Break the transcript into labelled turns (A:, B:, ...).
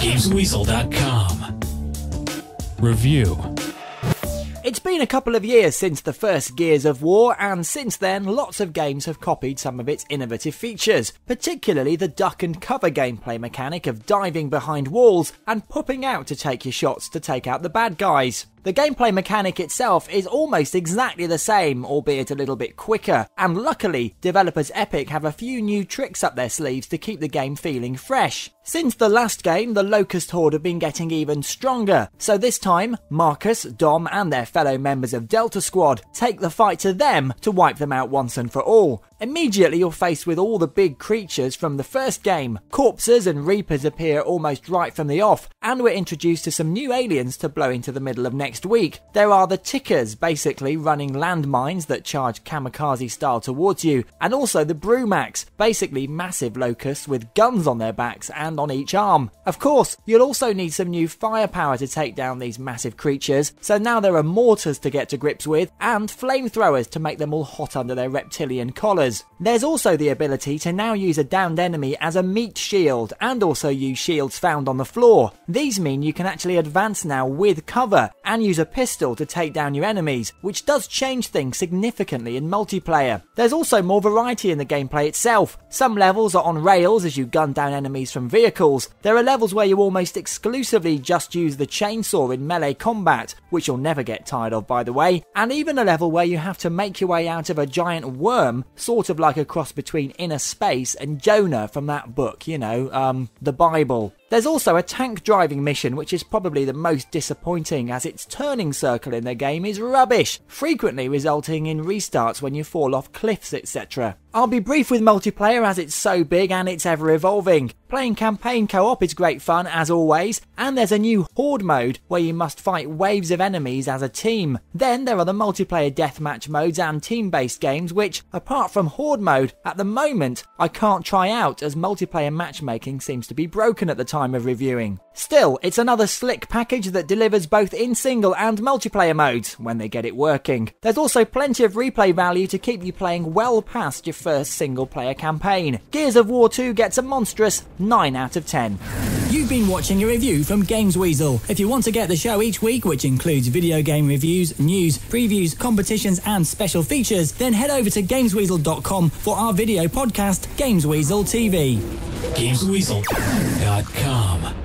A: GamesWeasel.com. Review.
B: It's been a couple of years since the first Gears of War, and since then lots of games have copied some of its innovative features, particularly the duck and cover gameplay mechanic of diving behind walls and popping out to take your shots to take out the bad guys. The gameplay mechanic itself is almost exactly the same, albeit a little bit quicker, and luckily, developers Epic have a few new tricks up their sleeves to keep the game feeling fresh. Since the last game, the Locust Horde have been getting even stronger, so this time, Marcus, Dom and their fellow members of Delta Squad take the fight to them to wipe them out once and for all. Immediately you're faced with all the big creatures from the first game. Corpses and Reapers appear almost right from the off, and we're introduced to some new aliens to blow into the middle of next week. There are the Tickers, basically running landmines that charge kamikaze style towards you, and also the Brumacs, basically massive locusts with guns on their backs and on each arm. Of course, you'll also need some new firepower to take down these massive creatures, so now there are mortars to get to grips with, and flamethrowers to make them all hot under their reptilian collars. There's also the ability to now use a downed enemy as a meat shield, and also use shields found on the floor. These mean you can actually advance now with cover, and use a pistol to take down your enemies, which does change things significantly in multiplayer. There's also more variety in the gameplay itself. Some levels are on rails as you gun down enemies from vehicles. There are levels where you almost exclusively just use the chainsaw in melee combat, which you'll never get tired of by the way, and even a level where you have to make your way out of a giant worm, sort of like a cross between Inner Space and Jonah from that book, you know, the Bible. There's also a tank driving mission, which is probably the most disappointing as its turning circle in the game is rubbish, frequently resulting in restarts when you fall off cliffs, etc. I'll be brief with multiplayer as it's so big and it's ever evolving. Playing campaign co-op is great fun as always, and there's a new Horde mode where you must fight waves of enemies as a team. Then there are the multiplayer deathmatch modes and team-based games which, apart from Horde mode, at the moment I can't try out as multiplayer matchmaking seems to be broken at the time of reviewing. Still, it's another slick package that delivers both in single and multiplayer modes when they get it working. There's also plenty of replay value to keep you playing well past your first single player campaign. Gears of War 2 gets a monstrous 9 out of 10.
C: You've been watching a review from Games Weasel. If you want to get the show each week, which includes video game reviews, news, previews, competitions and special features, then head over to GamesWeasel.com for our video podcast, Games Weasel TV.
A: GamesWeasel.com.